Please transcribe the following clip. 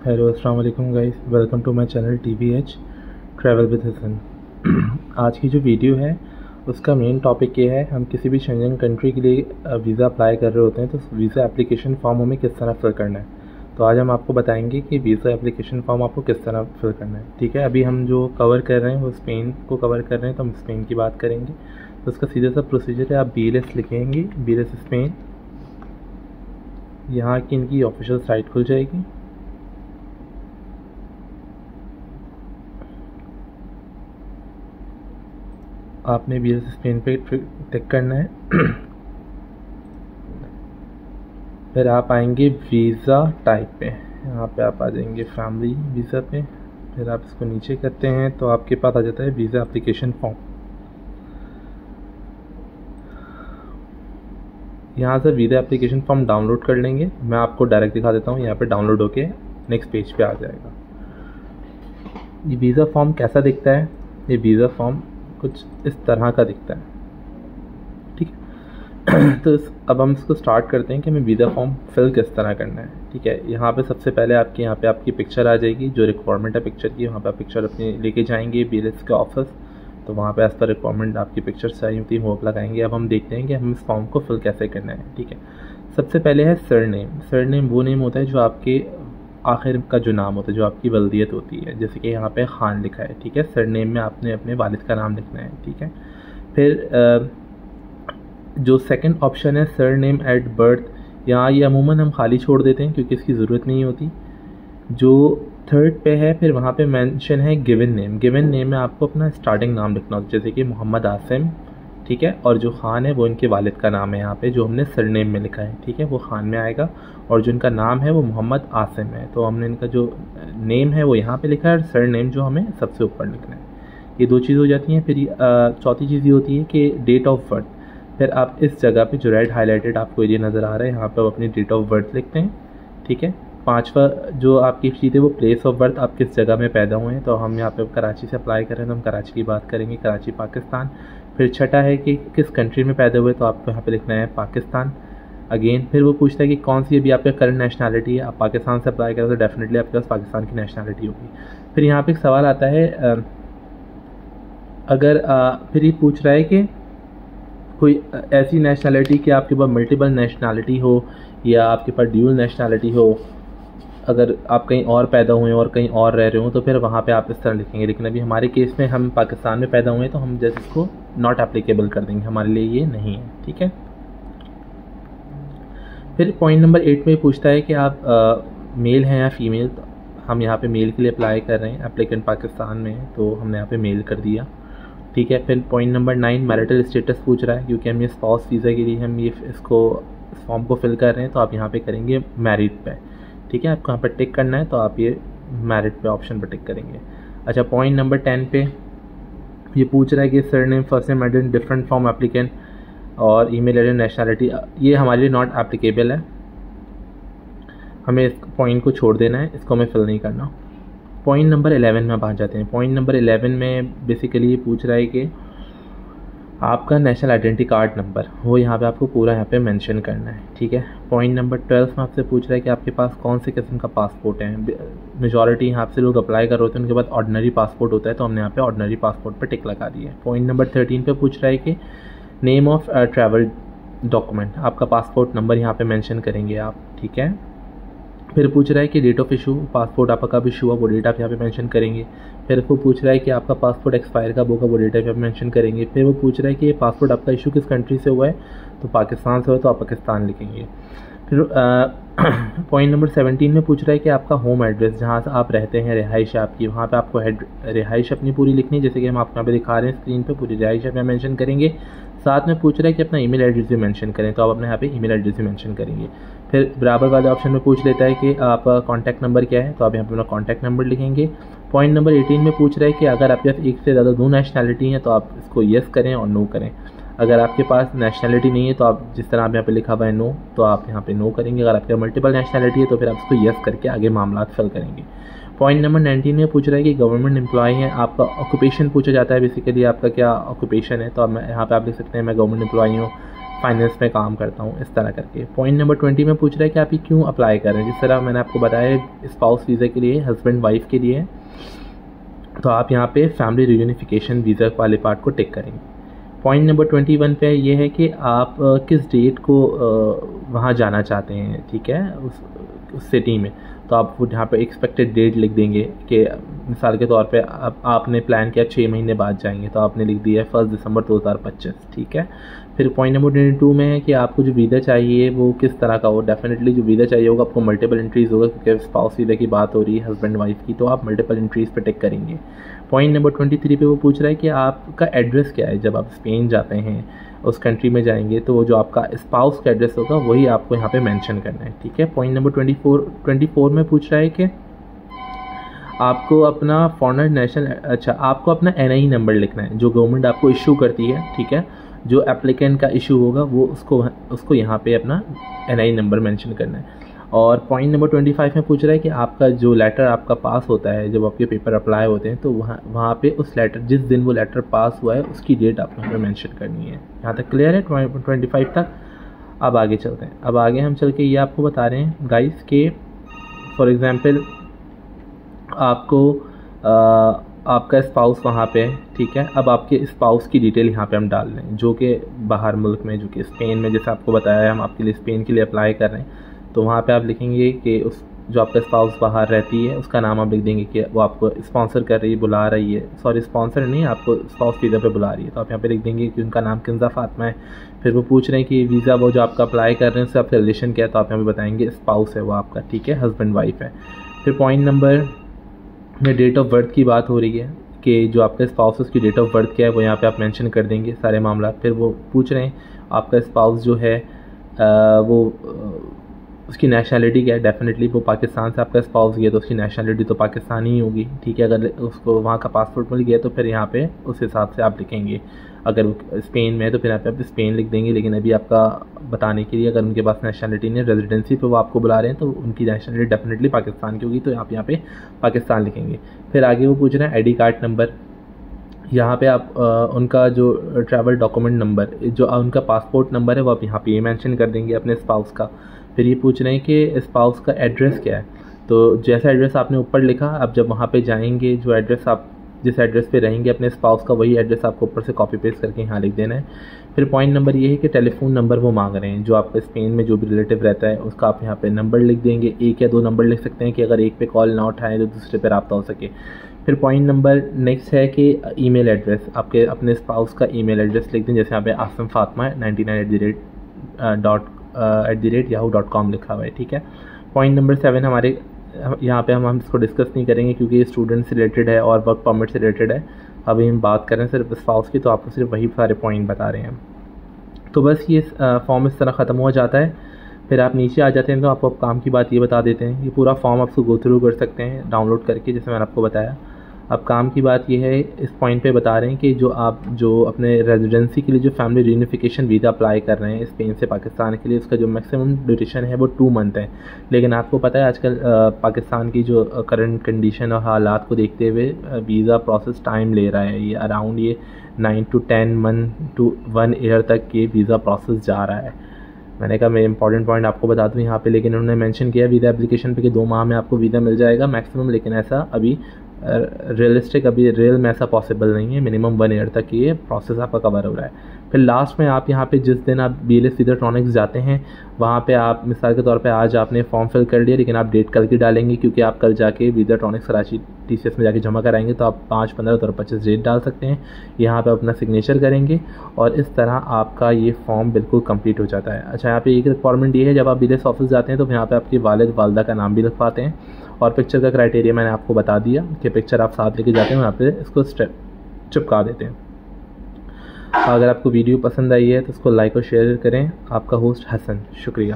Hello अस्सलाम वालेकुम guys, welcome to my channel TVH travel with Hasan. आज की जो वीडियो है उसका मेन टॉपिक ये है, हम किसी भी शेंजन कंट्री के लिए वीज़ा अप्लाई कर रहे होते हैं तो वीज़ा एप्लीकेशन फॉर्म हमें किस तरह फिल करना है। तो आज हम आपको बताएंगे कि वीज़ा एप्लीकेशन फॉर्म आपको किस तरह फिल करना है। ठीक है, अभी हम जो कवर कर रहे हैं वो स्पेन को कवर कर रहे हैं, तो हम स्पेन की बात करेंगे। तो उसका सीधा सा प्रोसीजर है, आप BLS लिखेंगे, BLS स्पेन। यहाँ की इनकी ऑफिशियल साइट खुल जाएगी। आपने BLS स्पेन पे टिक करना है। फिर आप आएंगे वीज़ा टाइप पे, यहाँ पे आप आ जाएंगे फैमिली वीज़ा पे। फिर आप इसको नीचे करते हैं तो आपके पास आ जाता है वीज़ा एप्लीकेशन फॉर्म। यहाँ से वीज़ा एप्लीकेशन फॉर्म डाउनलोड कर लेंगे। मैं आपको डायरेक्ट दिखा देता हूँ, यहाँ पे डाउनलोड होके नेक्स्ट पेज पे आ जाएगा। ये वीज़ा फॉर्म कैसा दिखता है? ये वीज़ा फॉर्म कुछ इस तरह का दिखता है। ठीक है, तो अब हम इसको स्टार्ट करते हैं कि हमें वीज़ा फॉर्म फिल किस तरह करना है। ठीक है, यहाँ पे सबसे पहले यहाँ पे आपकी पिक्चर आ जाएगी, जो रिक्वायरमेंट है पिक्चर की। वहाँ पे आप पिक्चर अपनी लेके जाएंगे BLS के ऑफिस, तो वहाँ पे एज़ पर रिक्वायरमेंट आपकी पिक्चर चाहिए होती है, वो आप लगाएंगे। अब हम देखते हैं कि हम इस फॉर्म को फिल कैसे करना है। ठीक है, सबसे पहले है सरनेम। सरनेम वो नेम होता है जो आपके आखिर का जो नाम होता है, जो आपकी वल्दियत होती है। जैसे कि यहाँ पे खान लिखा है, ठीक है, सरनेम में आपने अपने वालिद का नाम लिखना है। ठीक है, फिर जो सेकंड ऑप्शन है सरनेम एट बर्थ, यहाँ ये अमूमन हम खाली छोड़ देते हैं क्योंकि इसकी ज़रूरत नहीं होती। जो थर्ड पे है, फिर वहाँ पे मेंशन है गिवन नेम। गिवन नेम में आपको अपना स्टार्टिंग नाम लिखना होता है, जैसे कि मोहम्मद आसिम। ठीक है, और जो खान है वो इनके वालिद का नाम है, यहाँ पे जो हमने सरनेम में लिखा है। ठीक है, वो खान में आएगा, और जो इनका नाम है वो मोहम्मद आसिम है। तो हमने इनका जो नेम है वो यहाँ पे लिखा है, और सरनेम जो हमें सबसे ऊपर लिखना है। ये दो चीज़ हो जाती हैं। फिर चौथी चीज़ ये होती है कि डेट ऑफ बर्थ। फिर आप इस जगह पे जो रेड हाईलाइटेड आपको एरिया नज़र आ रहा है, यहाँ पे आप अपनी डेट ऑफ बर्थ लिखते हैं। ठीक है, पांचवा जो आपकी चीज़ है वो प्लेस ऑफ बर्थ, आप किस जगह में पैदा हुए हैं। तो हम यहाँ पे कराची से अप्लाई कर रहे हैं, तो हम कराची की बात करेंगे, कराची पाकिस्तान। फिर छठा है कि किस कंट्री में पैदा हुए, तो आपको यहाँ पे लिखना है पाकिस्तान अगेन। फिर वो पूछता है कि कौन सी अभी आपका करंट नेशनैलिटी है। आप पाकिस्तान से अप्लाई करें तो डेफिनेटली आपके पास पाकिस्तान की नेशनैलिटी होगी। फिर यहाँ पे एक सवाल आता है, फिर ये पूछ रहा है कि कोई ऐसी नेशनैलिटी कि आपके पास मल्टीपल नेशनैलिटी हो या आपके पास ड्यूल नेशनैलिटी हो। अगर आप कहीं और पैदा हुए और कहीं और रह रहे हो तो फिर वहाँ पे आप इस तरह लिखेंगे। लेकिन अभी हमारे केस में हम पाकिस्तान में पैदा हुए हैं, तो हम जैसे इसको नॉट एप्लीकेबल कर देंगे, हमारे लिए ये नहीं है। ठीक है, फिर पॉइंट नंबर 8 में पूछता है कि आप मेल हैं या फीमेल। तो हम यहाँ पे मेल के लिए अप्लाई कर रहे हैं, एप्लीकेंट पाकिस्तान में है, तो हमने यहाँ पे मेल कर दिया। ठीक है, फिर पॉइंट नंबर 9 मैरिटल स्टेटस पूछ रहा है, क्योंकि हम ये स्पाउस वीज़ा के लिए हम ये इस फॉर्म को फिल कर रहे हैं, तो आप यहाँ पे करेंगे मैरिड पे। ठीक है, आपको यहाँ पर टिक करना है, तो आप ये मैरिड पे ऑप्शन पर टिक करेंगे। अच्छा, पॉइंट नंबर 10 पे ये पूछ रहा है कि surname first name address different from applicant, और ईमेल एड्रेस नेशनैलिटी, ये हमारे लिए नॉट एप्लीकेबल है, हमें इस पॉइंट को छोड़ देना है, इसको हमें फिल नहीं करना। पॉइंट नंबर 11 में आप आ जाते हैं। पॉइंट नंबर 11 में बेसिकली ये पूछ रहा है कि आपका नेशनल आइडेंटिटी कार्ड नंबर, वो यहाँ पे आपको पूरा यहाँ पे मेंशन करना है। ठीक है, पॉइंट नंबर 12 में आपसे पूछ रहा है कि आपके पास कौन से किस्म का पासपोर्ट है। मेजॉरिटी यहाँ से लोग अप्लाई कर रहे होते हैं, उनके पास ऑर्डिनरी पासपोर्ट होता है, तो हमने यहाँ पे ऑर्डिनरी पासपोर्ट पर टिक लगा दी है। पॉइंट नंबर 13 पे पूछ रहा है कि नेम ऑफ ट्रैवल डॉक्यूमेंट, आपका पासपोर्ट नंबर यहाँ पे मेंशन करेंगे आप। ठीक है, फिर पूछ रहा है कि डेट ऑफ इशू, पासपोर्ट आपका कब इशू हुआ वो डेट आप यहाँ पे मेंशन करेंगे। फिर वो पूछ रहा है कि आपका पासपोर्ट एक्सपायर कब होगा, वो डेट आप मेंशन करेंगे। फिर वो पूछ रहा है कि ये पासपोर्ट आपका इशू किस कंट्री से हुआ है, तो पाकिस्तान से हुआ तो आप पाकिस्तान लिखेंगे। फिर पॉइंट नंबर 17 में पूछ रहा है कि आपका होम एड्रेस, जहाँ से आप रहते हैं, रिहाइश आपकी, वहाँ पे आपको रिहाइश अपनी पूरी लिखनी है, जैसे कि हम आपको यहाँ पे दिखा रहे हैं स्क्रीन पे, पूरी रिहाइश आप यहाँ मेंशन करेंगे। साथ में पूछ रहा है कि अपना ईमेल एड्रेस भी मेंशन करें, तो आप अपने यहाँ पे ईमेल एड्रेस भी मेंशन करेंगे। फिर बराबर वाले ऑप्शन में पूछ लेता है कि आपका कॉन्टैक्ट नंबर क्या है, तो आप यहाँ पे अपना कॉन्टैक्ट नंबर लिखेंगे। पॉइंट नंबर 18 में पूछ रहा है कि अगर आपके पास एक से ज़्यादा 2 नेशनैलिटी हैं, तो आप इसको येस करें और नो करें। अगर आपके पास नेशनैलिटी नहीं है, तो आप जिस तरह आप यहाँ पे लिखा हुआ है नो, तो आप यहाँ पे नो करेंगे। अगर आपके मल्टीपल नेशनैलिटी है तो फिर आप इसको येस करके आगे मामला फिल करेंगे। पॉइंट नंबर 19 में पूछ रहा है कि गवर्नमेंट एम्प्लॉय है, आपका ऑक्यूपेशन पूछा जाता है, बेसिकली आपका क्या ऑक्यूपेशन है, तो अब यहाँ पे आप लिख सकते हैं मैं गवर्नमेंट एम्प्लॉई हूँ। फाइनेंस में काम करता हूँ, इस तरह करके। पॉइंट नंबर 20 में पूछ रहा है कि आप ये क्यों अप्लाई कर रहे हैं। जिस तरह मैंने आपको बताया स्पाउस वीज़ा के लिए, हस्बैंड वाइफ के लिए, तो आप यहाँ पे फैमिली रियूनिफिकेशन वीज़ा वाले पार्ट को टिक करेंगे। पॉइंट नंबर 21 पे ये है कि आप किस डेट को वहाँ जाना चाहते हैं, ठीक है, उस सिटी में। तो आप यहाँ पे एक्सपेक्टेड डेट लिख देंगे कि मिसाल के तौर पे आपने प्लान किया 6 महीने बाद जाएंगे, तो आपने लिख दिया 1 दिसंबर 2025, ठीक है। फिर पॉइंट नंबर 22 में है कि आपको जो वीज़ा चाहिए वो किस तरह का हो। डेफिनेटली जो वीज़ा चाहिए होगा आपको मल्टीपल एंट्रीज़ होगा, क्योंकि स्पाउस वीज़ा की बात हो रही है, हस्बैंड वाइफ की, तो आप मल्टीपल एंट्रीज़ पे टिक करेंगे। पॉइंट नंबर 23 पे वो पूछ रहा है कि आपका एड्रेस क्या है। जब आप स्पेन जाते हैं, उस कंट्री में जाएंगे, तो वो जो आपका स्पाउस का एड्रेस होगा वही आपको यहाँ पे मेंशन करना है, ठीक है। पॉइंट नंबर 24 में पूछ रहा है कि आपको अपना फॉरेनर नेशनल, अच्छा, आपको अपना NI नंबर लिखना है जो गवर्नमेंट आपको इशू करती है, ठीक है। जो एप्लीकेंट का इशू होगा वो उसको यहाँ पे अपना NI नंबर मेंशन करना है। और पॉइंट नंबर 25 में पूछ रहा है कि आपका जो लेटर आपका पास होता है, जब आपके पेपर अप्लाई होते हैं, तो वहाँ पे उस लेटर, जिस दिन वो लेटर पास हुआ है उसकी डेट आपको यहाँ पर मेंशन करनी है। यहाँ तक क्लियर है 25 तक। अब आगे चलते हैं। अब आगे हम चल के ये आपको बता रहे हैं गाइस के फॉर एग्ज़ाम्पल आपका स्पाउस वहाँ पे है, ठीक है। अब आपके स्पाउस की डिटेल यहाँ पे हम डाल रहे हैं, जो कि बाहर मुल्क में, जो कि स्पेन में, जैसे आपको बताया है हम आपके लिए स्पेन के लिए अप्लाई कर रहे हैं। तो वहाँ पे आप लिखेंगे कि उस जो आपका स्पाउस बाहर रहती है उसका नाम आप लिख देंगे कि वो आपको स्पॉन्सर कर रही है, बुला रही है, सॉरी स्पॉन्सर नहीं, आपको स्पाउस वीज़ा पे बुला रही है। तो आप यहाँ पे लिख देंगे कि उनका नाम किंजा फातिमा है। फिर वो पूछ रहे हैं कि वीज़ा वो जो आपका अप्लाई कर रहे हैं उससे आपका रिलेशन क्या है, तो आप यहाँ पे बताएंगे स्पाउस है वो आपका, ठीक है, हस्बैंड वाइफ है। फिर पॉइंट नंबर में डेट ऑफ बर्थ की बात हो रही है कि जो आपका स्पाउस उसकी डेट ऑफ बर्थ क्या है वो यहाँ पे आप मेंशन कर देंगे सारे मामला। फिर वो पूछ रहे हैं आपका स्पाउस जो है वो उसकी नेशनलिटी क्या है। डेफिनेटली वो पाकिस्तान से आपका स्पाउस गया तो उसकी नेशनलिटी तो पाकिस्तानी ही होगी, ठीक है। अगर उसको वहाँ का पासपोर्ट मिल गया तो फिर यहाँ पे उस हिसाब से आप लिखेंगे। अगर वो स्पेन में है तो फिर यहाँ पे आप स्पेन लिख देंगे। लेकिन अभी आपका बताने के लिए, अगर उनके पास नेशनलिटी नहीं, रेजिडेंसी पे वो आपको बुला रहे हैं, तो उनकी नेशनलिटी डेफिनेटली पाकिस्तान की होगी, तो आप यहाँ पे पाकिस्तान लिखेंगे। फिर आगे वो पूछ रहे हैं ID कार्ड नंबर। यहाँ पे आप उनका जो ट्रैवल डॉक्यूमेंट नंबर, जो उनका पासपोर्ट नंबर है, वो आप यहाँ पे ये मेंशन कर देंगे अपने स्पाउस का। फिर ये पूछ रहे हैं कि स्पाउस का एड्रेस क्या है। तो जैसा एड्रेस आपने ऊपर लिखा, आप जब वहाँ पे जाएंगे, जो एड्रेस आप जिस एड्रेस पे रहेंगे अपने स्पाउस का, वही एड्रेस आपको ऊपर से कॉपी पेस्ट करके यहाँ लिख देना है। फिर पॉइंट नंबर ये है कि टेलीफोन नंबर वो मांग रहे हैं, जो आपका स्पेन में जो भी रिलेटिव रहता है उसका आप यहाँ पे नंबर लिख देंगे। 1 या 2 नंबर लिख सकते हैं कि अगर एक पे कॉल ना उठाएं तो दूसरे पे रब्ता हो सके। फिर पॉइंट नंबर नेक्स्ट है कि ईमेल एड्रेस, आपके अपने स्पाउस का ईमेल एड्रेस लिख दें। जैसे यहाँ पे आसम फातिमा 99@yahoo.com लिखा हुआ है, ठीक है। पॉइंट नंबर 7 हमारे यहाँ पे हम इसको डिस्कस नहीं करेंगे क्योंकि ये स्टूडेंट से रिलेटेड है और वर्क परमिट से रिलेटेड है। अभी हम बात कर रहे हैं सिर्फ स्पाउस की, तो आपको सिर्फ वही सारे पॉइंट बता रहे हैं। तो बस ये फॉर्म इस तरह ख़त्म हो जाता है। फिर आप नीचे आ जाते हैं तो आपको काम की बात ये बता देते हैं। ये पूरा फॉर्म आपको गो थ्रू कर सकते हैं डाउनलोड करके, जैसे मैंने आपको बताया। अब काम की बात ये है, इस पॉइंट पे बता रहे हैं कि जो अपने रेजिडेंसी के लिए जो फैमिली रियूनिफिकेशन वीज़ा अप्लाई कर रहे हैं स्पेन से पाकिस्तान के लिए, उसका जो मैक्सिमम ड्यूरेशन है वो 2 मंथ है। लेकिन आपको पता है आजकल पाकिस्तान की जो करंट कंडीशन और हालात को देखते हुए वीज़ा प्रोसेस टाइम ले रहा है। ये around 9 to 10 month to 1 year तक के वीज़ा प्रोसेस जा रहा है। मैंने कहा मैं इंपॉर्टेंट पॉइंट आपको बता दूं यहाँ पे, लेकिन उन्होंने मेंशन किया वीज़ा एप्लीकेशन पे कि 2 माह में आपको वीज़ा मिल जाएगा मैक्सिमम। लेकिन ऐसा अभी रियल में ऐसा पॉसिबल नहीं है। मिनिमम 1 ईयर तक ये प्रोसेस आपका कवर हो रहा है। फिर लास्ट में आप यहाँ पे जिस दिन आप BLS वीज़ाट्रॉनिक्स जाते हैं, वहाँ पे आप मिसाल के तौर पे आज आपने फॉर्म फिल कर लिया, लेकिन आप डेट कल की डालेंगे क्योंकि आप कल जाके वीज़ाट्रॉनिक्स कराची TCS में जाके जमा कराएंगे, तो आप 5, 15, 25 डेट डाल सकते हैं। यहाँ पे अपना सिग्नेचर करेंगे और इस तरह आपका ये फॉर्म बिल्कुल कंप्लीट हो जाता है। अच्छा, यहाँ पे एक रिक्वायरमेंट ये है, जब आप BLS ऑफिस जाते हैं तो यहाँ पे आपके वालिद वालदा का नाम भी लिखवाते हैं। और पिक्चर का क्राइटेरिया मैंने आपको बता दिया कि पिक्चर आप साथ लेके जाते हैं, वहाँ पे इसको चिपका देते हैं। अगर आपको वीडियो पसंद आई है तो इसको लाइक और शेयर करें। आपका होस्ट हसन, शुक्रिया।